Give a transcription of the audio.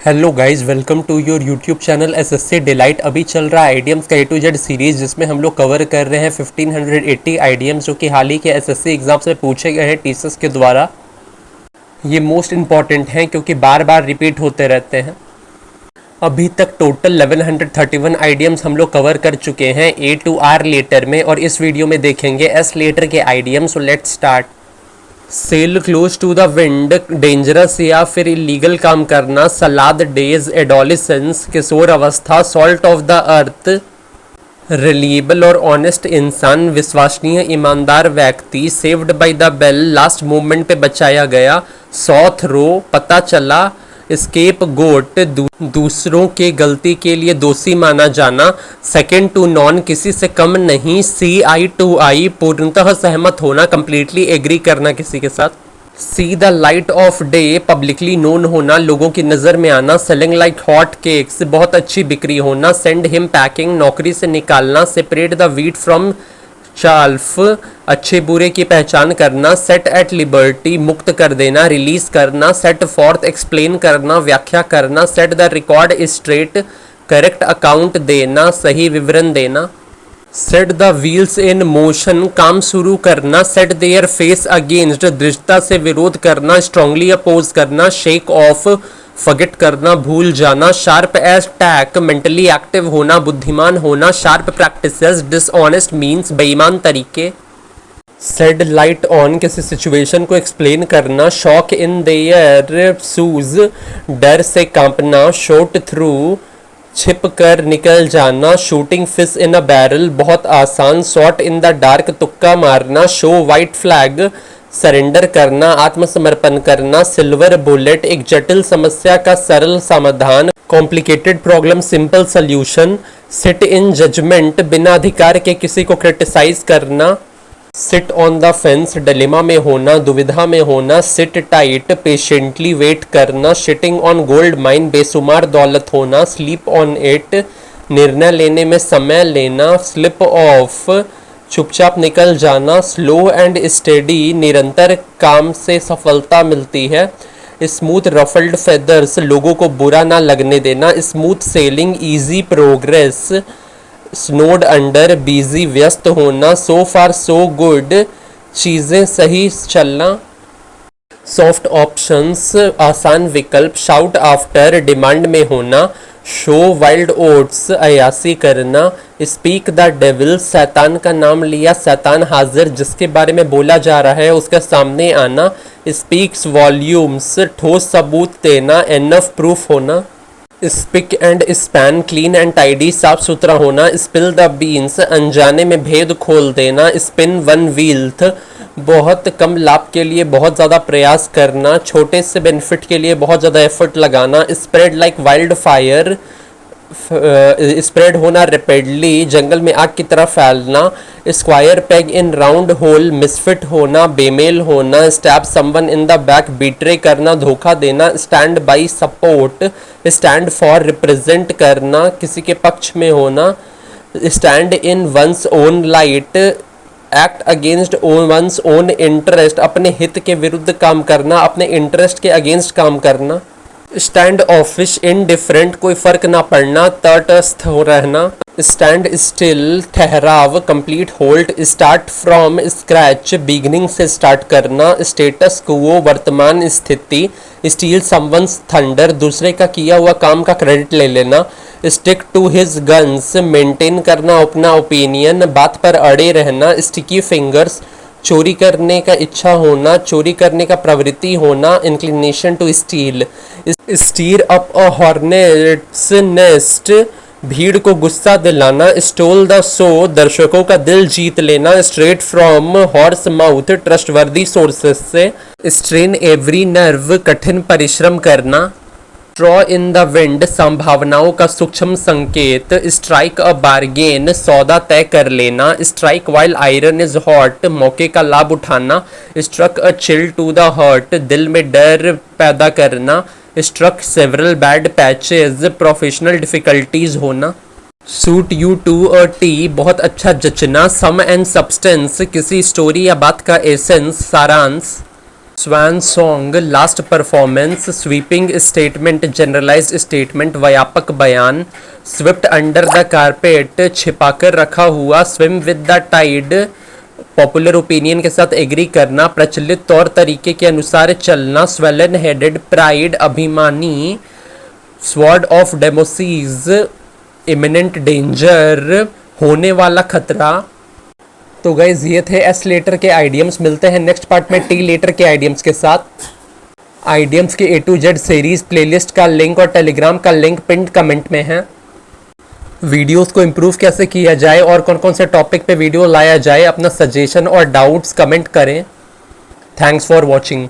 Hello guys, welcome to your YouTube channel SSC delight. अभी चल रहा है आइडियम्स का A to Z सीरीज, जिसमें हम लोग कवर कर रहे हैं 1580 आइडियम्स जो कि हाल ही के एसएससी एग्जाम्स में पूछे गए हैं टीचर्स के द्वारा। ये मोस्ट इंपॉर्टेंट हैं क्योंकि बार बार रिपीट होते रहते हैं। अभी तक टोटल 1131 आइडियम्स हम लोग कवर कर चुके हैं A to R लेटर में, और इस वीडियो में देखेंगे S लेटर के idioms. So let's start. Sail close to the wind, dangerous या फिर इलीगल काम करना, सलाद डेज, एडोलिसेंस, किशोर अवस्था, salt of the earth, reliable और ऑनेस्ट इंसान, विश्वसनीय ईमानदार व्यक्ति, saved by the bell, last moment पे बचाया गया, सॉथ रो, पता चला, स्केप गोट, दूसरों के गलती के लिए दोषी माना जाना, सेकेंड टू नॉन, किसी से कम नहीं, सी आई टू आई, पूर्णतः सहमत होना, कंप्लीटली एग्री करना किसी के साथ, see the light of day, publicly known होना, लोगों की नज़र में आना, सेलिंग लाइक हॉट केक्स, बहुत अच्छी बिक्री होना, सेंड हिम पैकिंग, नौकरी से निकालना, सेपरेट द वीट फ्रॉम चाल्फ, अच्छे बुरे की पहचान करना, सेट एट लिबर्टी, मुक्त कर देना, रिलीज करना, सेट फॉर्थ, एक्सप्लेन करना, व्याख्या करना, set the record straight, correct account देना, सही विवरण देना, set the wheels in motion, काम शुरू करना, सेट देयर फेस अगेंस्ट, दृढ़ता से विरोध करना, स्ट्रांगली अपोज करना, शेक ऑफ, फॉरगेट करना, भूल जाना, शार्प एज टैक, मेंटली एक्टिव होना, बुद्धिमान होना, शार्प प्रैक्टिसेस, डिसऑनेस्ट मीन्स, बेईमान तरीके, सेड लाइट ऑन, किसी सिचुएशन को एक्सप्लेन करना, शॉक इन देयर शूज, डर से कांपना, शॉट थ्रू, छिप कर निकल जाना, shooting fish in a barrel, बहुत आसान, शॉट इन द डार्क, तुक्का मारना, शो वाइट फ्लैग, सरेंडर करना, आत्मसमर्पण करना, सिल्वर बुलेट, एक जटिल समस्या का सरल समाधान, complicated problem simple solution, sit in judgement, बिना अधिकार के किसी को क्रिटिसाइज करना, sit on the fence, dilemma में होना, दुविधा में होना, सिट टाइट, पेशेंटली वेट करना, शिटिंग ऑन गोल्ड माइन, बेसुमार दौलत होना, स्लीप ऑन इट, निर्णय लेने में समय लेना, स्लिप ऑफ, चुपचाप निकल जाना, स्लो एंड स्टेडी, निरंतर काम से सफलता मिलती है, स्मूथ रफल्ड फेदर्स, लोगों को बुरा ना लगने देना, smooth sailing, easy progress, snowed under, busy, व्यस्त होना, सो फार सो गुड, चीज़ें सही चलना, सॉफ्ट ऑप्शंस, आसान विकल्प, शाउट आफ्टर, डिमांड में होना, शो वाइल्ड ओट्स, अयासी करना, स्पीक द डेविल, शैतान का नाम लिया, शैतान हाजिर, जिसके बारे में बोला जा रहा है उसके सामने आना, स्पीक्स वॉल्यूम्स, ठोस सबूत देना, एनफ प्रूफ होना, spick and span, clean and tidy, साफ सुथरा होना, स्पिल द बीन्स, अनजाने में भेद खोल देना, स्पिन वन व्हील्थ, बहुत कम लाभ के लिए बहुत ज़्यादा प्रयास करना, छोटे से बेनिफिट के लिए बहुत ज़्यादा एफर्ट लगाना, spread like wild fire, spread होना रेपिडली, जंगल में आग की तरह फैलना, square peg in round whole, misfit होना, बेमेल होना, stab someone in the back, betray करना, धोखा देना, stand by support, stand for represent करना, किसी के पक्ष में होना, stand in one's own light, act against one's own interest, अपने हित के विरुद्ध काम करना, अपने इंटरेस्ट के अगेंस्ट काम करना, स्टैंड ऑफिश, इनडिफरेंट, कोई फर्क ना पड़ना, तटस्थ हो रहना, स्टैंड स्टिल, ठहराव, complete hold, start from scratch, beginning से स्टार्ट करना, स्टेटस क्वो, वर्तमान स्थिति, स्टील समवंस थंडर, दूसरे का किया हुआ काम का क्रेडिट ले लेना, stick to his guns, maintain करना अपना ओपिनियन, बात पर अड़े रहना, स्टिकी फिंगर्स, चोरी करने का इच्छा होना, चोरी करने का प्रवृत्ति होना, inclination to steal, stir up a hornet's nest, भीड़ को गुस्सा दिलाना, स्टोल द शो, दर्शकों का दिल जीत लेना, straight from horse mouth, trustworthy sources से, स्ट्रेन एवरी नर्व, कठिन परिश्रम करना, ड्रॉ इन द विंड, संभावनाओं का सूक्ष्म संकेत, स्ट्राइक अ बार्गेन, सौदा तय कर लेना, strike while iron is hot, मौके का लाभ उठाना, struck a chill to the heart, दिल में डर पैदा करना, struck several bad patches, professional difficulties होना, suit you to a tee, बहुत अच्छा जचना, सम एंड सब्सटेंस, किसी स्टोरी या बात का एसेंस, सारांश, swan song, last performance, sweeping statement, generalised statement, व्यापक बयान, स्विफ्ट अंडर द कारपेट, छिपाकर रखा हुआ, swim with the Tide, popular opinion के साथ एग्री करना, प्रचलित तौर तरीके के अनुसार चलना, स्वेलन हेडेड, प्राइड, अभिमानी, स्वॉर्ड ऑफ डेमोसीज, इमिनेंट डेंजर, होने वाला खतरा। तो गाइज ये थे एस लेटर के आइडियम्स। मिलते हैं नेक्स्ट पार्ट में टी लेटर के आइडियम्स के साथ। आइडियम्स के A to Z series playlist का लिंक और टेलीग्राम का लिंक पिंड कमेंट में है। वीडियोस को इम्प्रूव कैसे किया जाए और कौन कौन से टॉपिक पे वीडियो लाया जाए, अपना सजेशन और डाउट्स कमेंट करें। Thanks for watching.